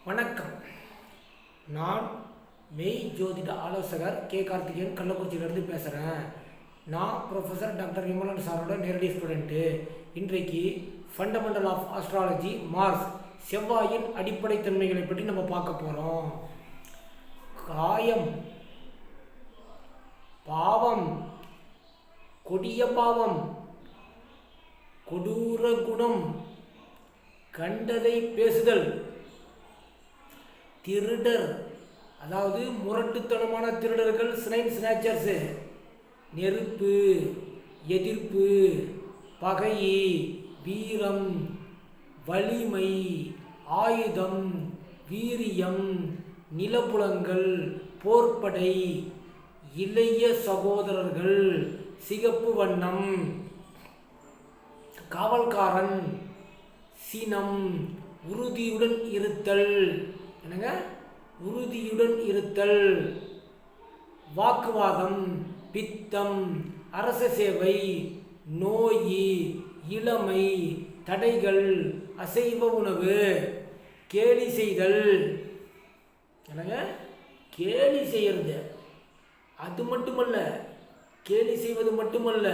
வணக்கம். நான் மெய் ஜோதிட ஆலோசகர் கே கார்த்திகேயன் கள்ளக்குறிச்சியிலேருந்து பேசுகிறேன். நான் ப்ரொஃபஸர் டாக்டர் விமலன் சாரோட நேரடி ஸ்டூடெண்ட்டு. இன்றைக்கு ஃபண்டமெண்டல் ஆஃப் ஆஸ்ட்ராலஜி மார்ஸ் செவ்வாயின் அடிப்படை தன்மைகளை பற்றி நம்ம பார்க்க போகிறோம். காயம், பாவம், கொடிய பாவம், கொடூர குணம், கண்டதை பேசுதல், திருடர், அதாவது முரட்டுத்தனமான திருடர்கள், ஸ்னேச்சர்ஸு, நெருப்பு, எதிர்ப்பு, பகை, வீரம், வலிமை, ஆயுதம், வீரியம், நிலப்புலங்கள், போர்ப்படை, இளைய சகோதரர்கள், சிகப்பு வண்ணம், காவல்காரன், சினம், உறுதியுடன் இருத்தல், என்னங்க உறுதியுடன் இருத்தல், வாக்குவாதம், பித்தம், அரச சேவை, நோய், இளமை, தடைகள், அசைவ உணவு, கேலி செய்தல், என்னங்க கேலி செய்யறது, அது மட்டுமல்ல, கேலி செய்வது மட்டுமல்ல,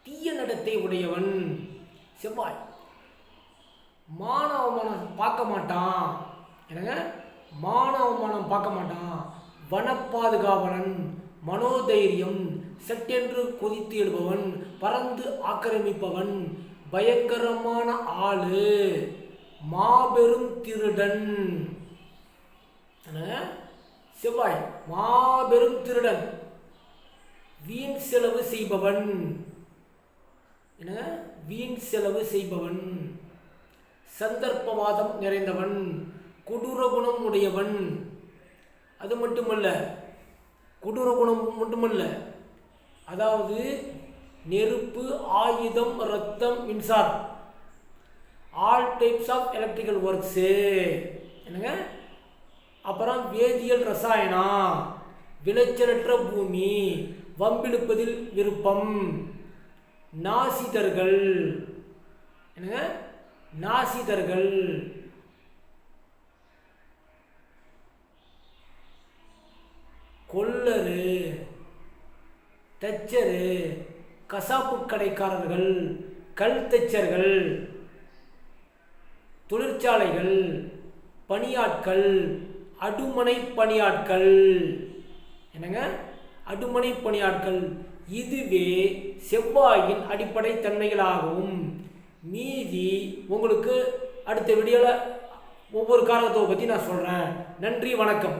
தீய நடத்தை உடையவன் செவ்வாய். மானவமானம் பார்க்க மாட்டான், என்னங்க மானவமானம் பார்க்க மாட்டான். வனப்பாதுகாவலன், மனோதைரியம், சட்டென்று கொதித்து எழுபவன், பறந்து ஆக்கிரமிப்பவன், பயங்கரமான ஆளு, மாபெரும் திருடன். செவ்வாய் மாபெரும் திருடன், வீண் செலவு செய்பவன், என்ன வீண் செலவு செய்பவன், சந்தர்ப்பவாதம் நிறைந்தவன், கொடூர குணம் உடையவன். அது மட்டுமல்ல, கொடூர குணம் மட்டுமல்ல, அதாவது நெருப்பு, ஆயுதம், இரத்தம், மின்சாரம், all types of electrical works, என்னங்க அப்புறம் வேதியியல், ரசாயனம், விளைச்சலற்ற பூமி, வம்பிழுப்பதில் விருப்பம், நாசிதர்கள், என்னங்க நாசிதர்கள், கொல்லரு, தச்சரு, கசாப்பு கடைக்காரர்கள், கல் தச்சர்கள், தொழிற்சாலைகள், பணியாட்கள், அடுமனை பணியாட்கள், என்னங்க அடுமனை பணியாட்கள். இதுவே செவ்வாயின் அடிப்படை தன்மைகளாகவும். மீதி உங்களுக்கு அடுத்த வீடியோவில் ஒவ்வொரு காரணத்தை பற்றி நான் சொல்கிறேன். நன்றி, வணக்கம்.